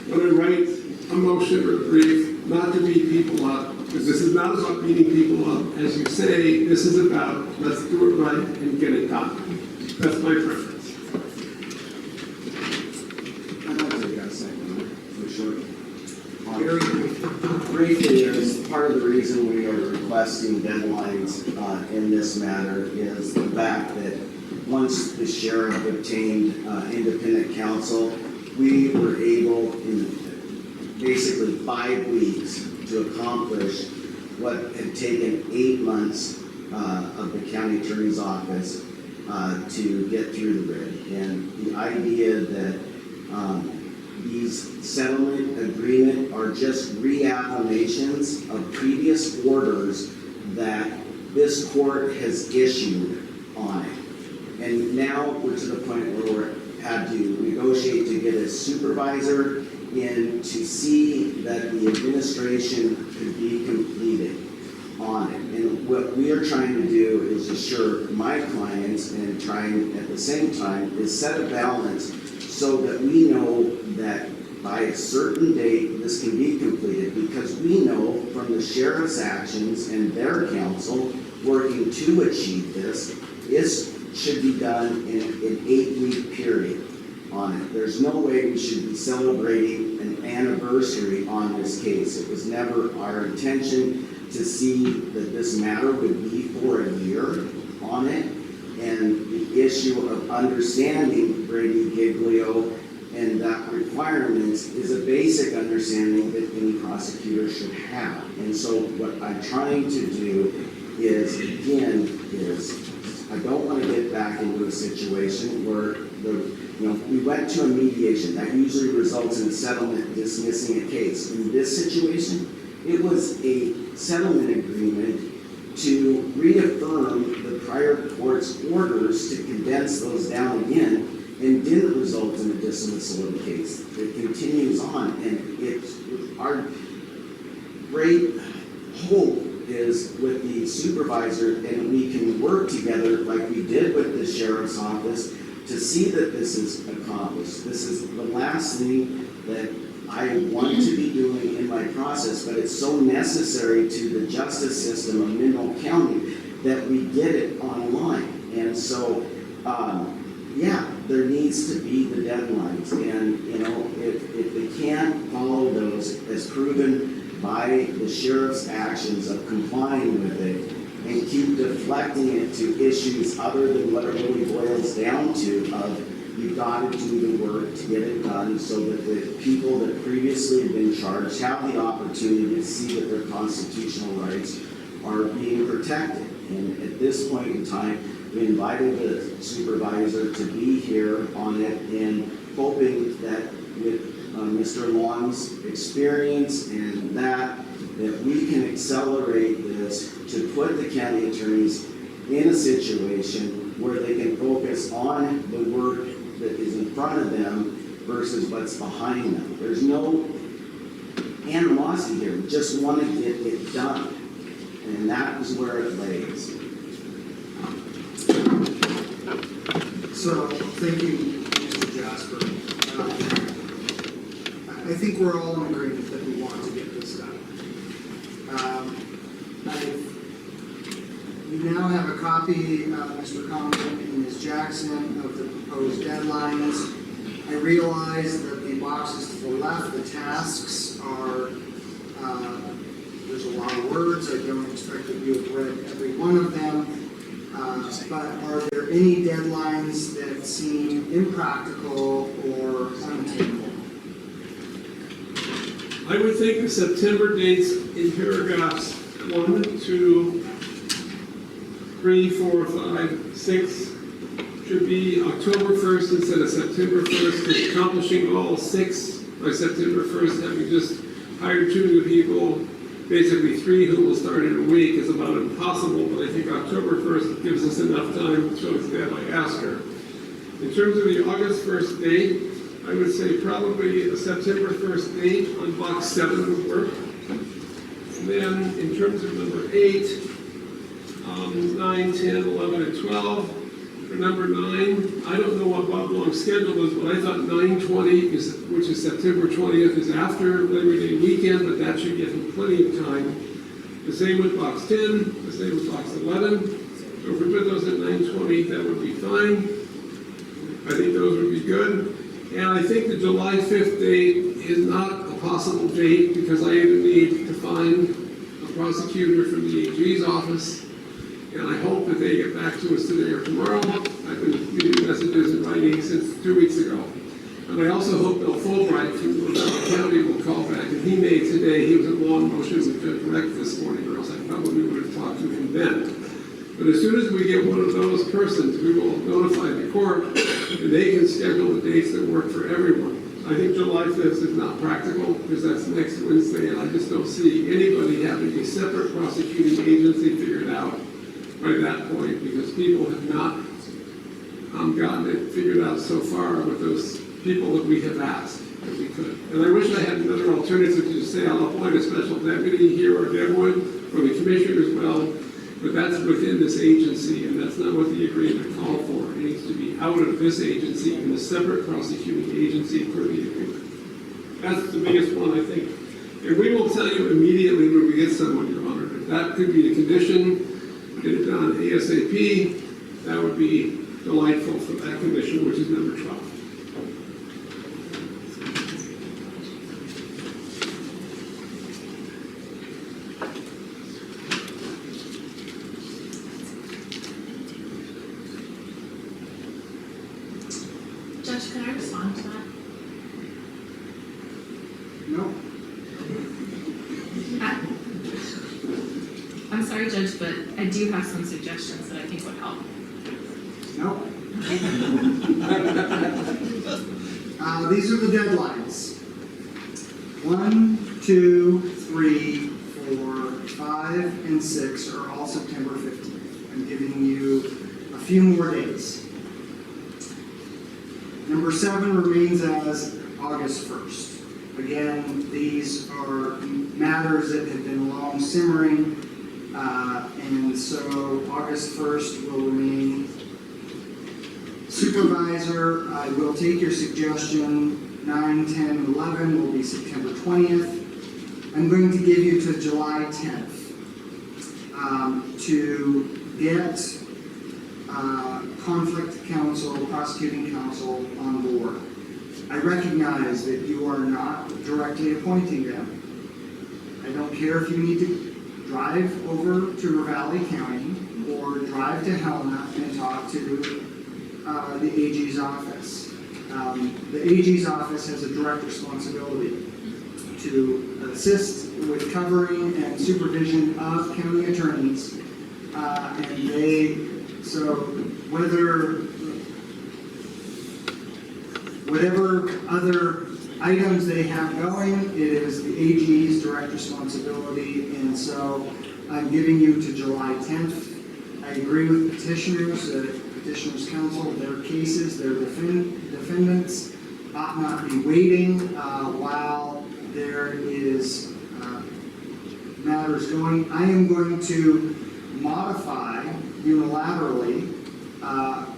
when I write a motion or brief, not to beat people up, because this is not about beating people up. As you say, this is about, let's do it right and get it done. That's my preference. I'd like to get a second, for sure. Very briefly. Briefly, is part of the reason we are requesting deadlines in this matter is the fact that once the sheriff obtained independent counsel, we were able in basically 5 weeks to accomplish what had taken 8 months of the county attorney's office to get through the writ. And the idea that these settlement agreement are just reaffirmations of previous orders that this court has issued on it. And now we're to the point where we're had to negotiate to get a supervisor in to see that the administration could be completed on it. And what we are trying to do is assure my clients and trying at the same time is set a balance so that we know that by a certain date this can be completed, because we know from the sheriff's actions and their counsel working to achieve this should be done in an 8-week period on it. There's no way we should be celebrating an anniversary on this case. It was never our intention to see that this matter would be for a year on it. And the issue of understanding Brady Giglio and that requirements is a basic understanding that any prosecutor should have. And so what I'm trying to do is, again, I don't want to get back into a situation where we went to a mediation. That usually results in a settlement dismissing a case. In this situation, it was a settlement agreement to reaffirm the prior court's orders to condense those down again, and didn't result in a dismissal of the case. It continues on, and it's our great hope is with the supervisor, and we can work together like we did with the sheriff's office to see that this is accomplished. This is the last thing that I want to be doing in my process, but it's so necessary to the justice system of Mineral County that we get it online. And so, yeah, there needs to be the deadlines, and if they can't follow those as proven by the sheriff's actions of complying with it and keep deflecting it to issues other than what it really boils down to of you've got to do the work to get it done so that the people that previously have been charged have the opportunity to see that their constitutional rights are being protected. And at this point in time, we invited the supervisor to be here on it and hoping that with Mr. Long's experience and that we can accelerate this to put the county attorneys in a situation where they can focus on the work that is in front of them versus what's behind them. There's no animosity here. We just want to get it done. And that is where it lays. So, thank you, Mr. Jasper. I think we're all in agreement that we want to get this done. We now have a copy, Mr. Compton and Ms. Jackson, of the proposed deadlines. I realize that the boxes to the left, the tasks are, there's a lot of words. I don't expect that you have read every one of them. But are there any deadlines that seem impractical or unattainable? I would think the September dates in paragraphs 1, 2, 3, 4, 5, 6 should be October 1st instead of September 1st, accomplishing all 6 by September 1st, having just hired 2 new people, basically 3 who will start in a week is about impossible, but I think October 1st gives us enough time, so it's that I ask her. In terms of the August 1st date, I would say probably a September 1st date on box 7 would work. And then in terms of number 8, 9, 10, 11, and 12, For number 9, I don't know what Bob Long's schedule is, but I thought 9/20, which is September 20th, is after Labor Day weekend, but that should give him plenty of time. The same with box 10, the same with box 11. So if we put those at 9/20, that would be fine. I think those would be good. And I think the July 5th date is not a possible date because I either need to find a prosecutor from the AG's office, and I hope that they get back to us today or tomorrow. I've been getting messages in writing since 2 weeks ago. And I also hope Bill Fulbright from Loudoun County will call back, and he made today, he was in long motion with Judge Reck this morning, or else I probably would have talked to him then. But as soon as we get one of those persons, we will notify the court, and they can schedule the dates that work for everyone. I think July 5th is not practical, because that's next Wednesday, and I just don't see anybody having a separate prosecuting agency figured out by that point, because people have not gotten it figured out so far with those people that we have asked that we could. And I wish I had another alternative to say I'll appoint a special deputy here or Deadwood, or the commissioner as well, but that's within this agency, and that's not what the agreement called for. It needs to be out of this agency and a separate prosecuting agency for the agreement. That's the biggest one, I think. And we will tell you immediately when we get someone, Your Honor. If that could be a condition, get it done ASAP, that would be delightful for that condition, which is number 12. Judge, can I respond to that? No? I'm sorry, Judge, but I do have some suggestions that I think would help. No? These are the deadlines. 1, 2, 3, 4, 5, and 6 are all September 15th. I'm giving you a few more days. Number 7 remains as August 1st. Again, these are matters that have been long simmering, and so August 1st will remain. Supervisor, I will take your suggestion. 9, 10, 11 will be September 20th. I'm going to give you to July 10th to get conflict counsel, prosecuting counsel on board. I recognize that you are not directly appointing them. I don't care if you need to drive over to Ravalli County or drive to Helena and talk to the AG's office. The AG's office has a direct responsibility to assist with covering and supervision of county attorneys, and so whatever other items they have going, it is the AG's direct responsibility, and so I'm giving you to July 10th. I agree with petitioners that petitioners' counsel, their cases, their defendants ought not be waiting while there is matters going. I am going to modify unilaterally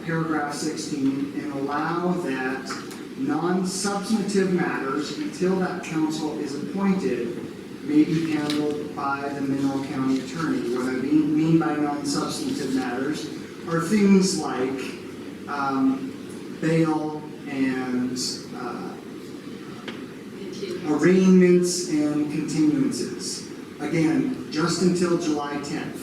paragraph 16 and allow that non-substantive matters until that counsel is appointed may be handled by the Mineral County Attorney. What I mean by non-substantive matters are things like bail and arraignments and continuances. Again, just until July 10th.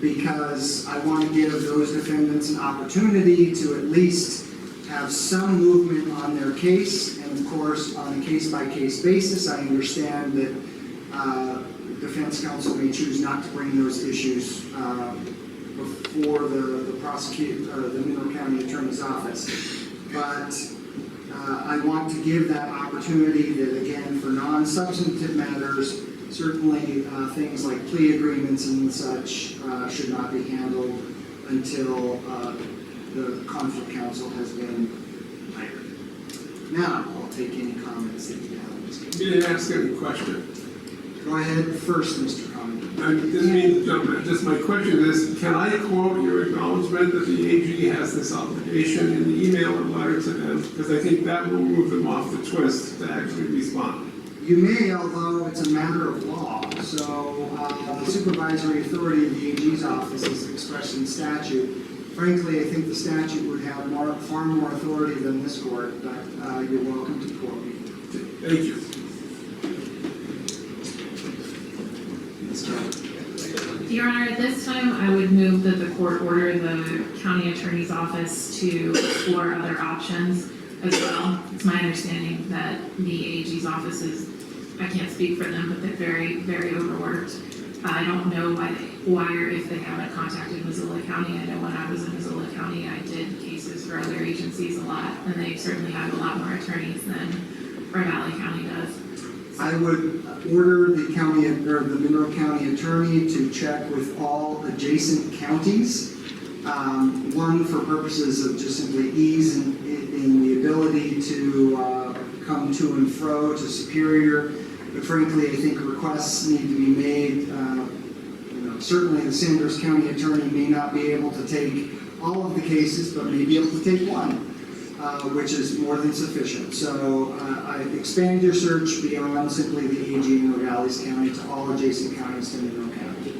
Because I want to give those defendants an opportunity to at least have some movement on their case. And of course, on a case-by-case basis, I understand that defense counsel may choose not to bring those issues before the Mineral County Attorney's Office. But I want to give that opportunity that, again, for non-substantive matters, certainly things like plea agreements and such should not be handled until the conflict counsel has been hired. Now, I'll take any comments that you have. You didn't ask any question. Go ahead first, Mr. Conlon. I didn't mean to jump in, just my question is, can I quote your acknowledgement that the AG has this obligation in the email or letter to them? Because I think that will move them off the twist to actually respond. You may, although it's a matter of law, so the supervisory authority of the AG's office is expressed in statute. Frankly, I think the statute would have far more authority than this court, but you're welcome to quote me. Thank you. Your Honor, at this time, I would move that the court order the county attorney's office to explore other options as well. It's my understanding that the AG's office is, I can't speak for them, but they're very, very overworked. I don't know why or if they haven't contacted Missoula County. I know when I was in Missoula County, I did cases for other agencies a lot, and they certainly have a lot more attorneys than Ravalli County does. I would order the county, or the Monroe County attorney to check with all adjacent counties. One, for purposes of just simply ease in the ability to come to and fro to Superior. But frankly, I think requests need to be made. Certainly the Sanders County attorney may not be able to take all of the cases, but may be able to take one, which is more than sufficient. So I expand your search beyond simply the AG in Nogales County to all adjacent counties to Monroe County.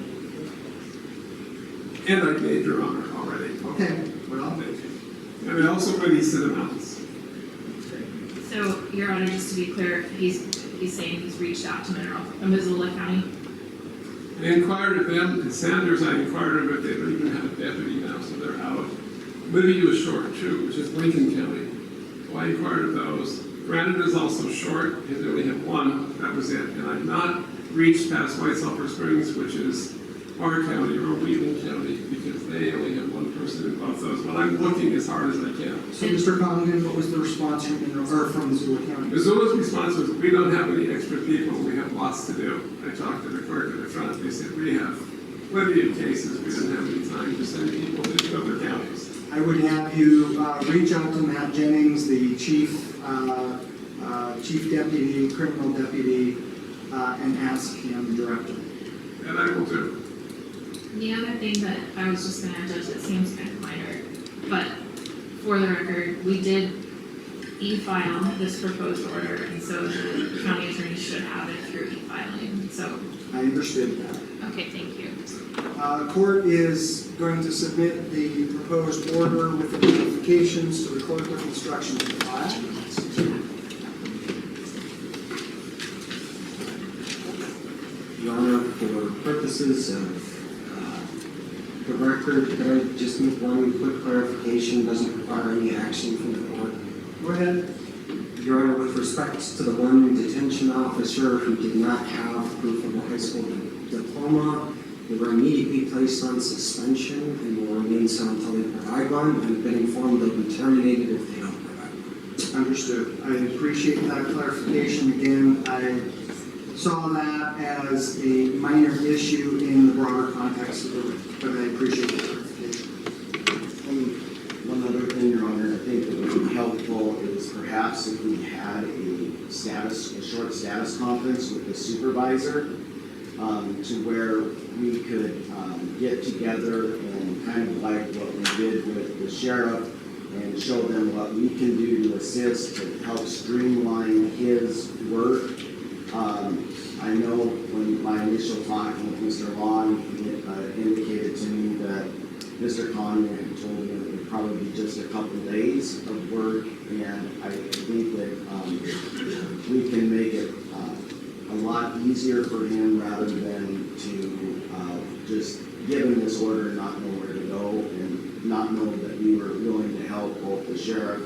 And I made your honor already. Okay, well, Thank you. And I also released the amounts. So, Your Honor, just to be clear, he's saying he's reached out to Missoula County. I inquired of them, and Sanders, I inquired of it, they don't even have a deputy now, so they're out. Libby was short too, which is Lincoln County. So I inquired of those. Granite is also short, because they only have one, that was it. And I've not reached past White Sulphur Springs, which is our county, or Wheeling County, because they only have one person in both those. But I'm looking as hard as I can. so Mr. Congdon, what was the response from Missoula County? Missoula's response was, we don't have any extra people, we have lots to do. I talked to the clerk at the front, they said, we have plenty of cases, we don't have any time to send people to other counties. I would have you reach out to Matt Jennings, the chief deputy, criminal deputy, and ask him directly. And I will do. The other thing that I was just gonna judge that seems kind of minor, but for the record, we did e-file this proposed order, and so the county attorney should have it through e-filing, so, I understood that. okay, thank you. Court is going to submit the proposed order with the modifications to the clerk with instruction to file. Your Honor, for purposes of the record, could I just make one quick clarification? Doesn't require any action from the court. Go ahead. Your Honor, with respect to the one detention officer who did not have proof of a high school diploma, they were immediately placed on suspension and will remain so until they provide one, and have been informed they'll be terminated if they don't provide one. Understood. I appreciate that clarification. Again, I saw that as a minor issue in the broader context of the writ, but I appreciate the clarification. One other thing, Your Honor, I think that would be helpful is perhaps if we had a short status conference with the supervisor, to where we could get together and kind of like what we did with the sheriff and show them what we can do to assist to help streamline his work. I know when my initial talk with Mr. Long indicated to me that Mr. Conway had told me it would probably be just a couple days of work, and I think that we can make it a lot easier for him rather than to just give him this order and not know where to go, and not know that we were willing to help both the sheriff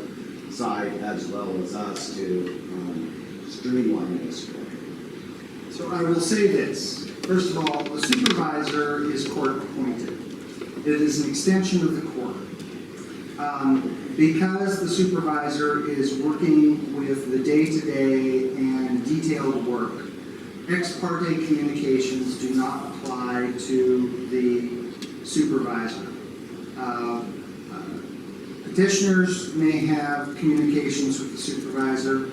side as well as us to streamline this work. So I will say this. First of all, the supervisor is court appointed. It is an extension of the court. Because the supervisor is working with the day-to-day and detailed work, ex parte communications do not apply to the supervisor. Petitioners may have communications with the supervisor.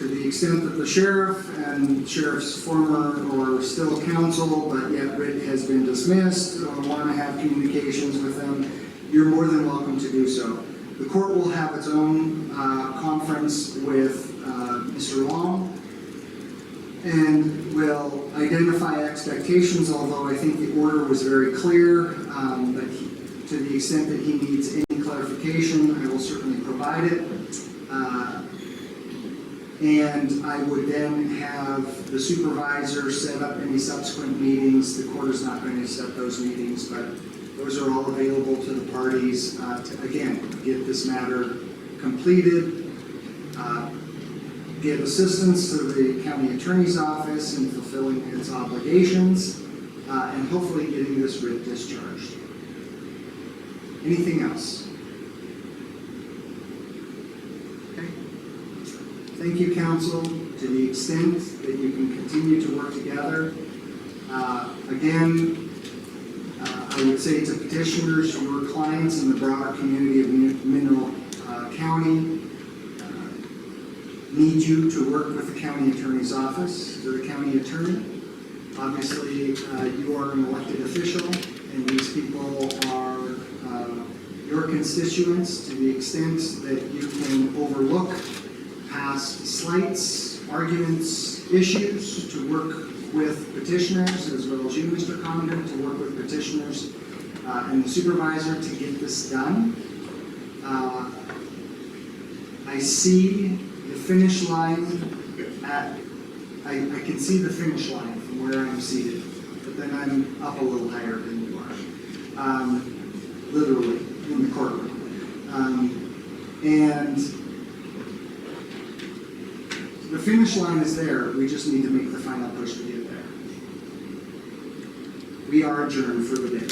To the extent that the sheriff and sheriff's former or still counsel, but yet writ has been dismissed, or want to have communications with them, you're more than welcome to do so. The court will have its own conference with Mr. Long, and will identify expectations, although I think the order was very clear, that to the extent that he needs any clarification, I will certainly provide it. And I would then have the supervisor set up any subsequent meetings. The court is not going to set those meetings, but those are all available to the parties to, again, get this matter completed, give assistance to the county attorney's office in fulfilling its obligations, and hopefully getting this writ discharged. Anything else? Okay. Thank you, counsel, to the extent that you can continue to work together. Again, I would say to petitioners, your clients, and the broader community of Mineral County need you to work with the county attorney's office, to the county attorney. Obviously, you are an elected official, and these people are your constituents. To the extent that you can overlook past slights, arguments, issues, to work with petitioners, as well as you, Mr. Condon, to work with petitioners and the supervisor to get this done. I see the finish line I can see the finish line from where I'm seated, but then I'm up a little higher than you are, literally in the courtroom. And the finish line is there. We just need to make the final push to get there. We are adjourned for the day.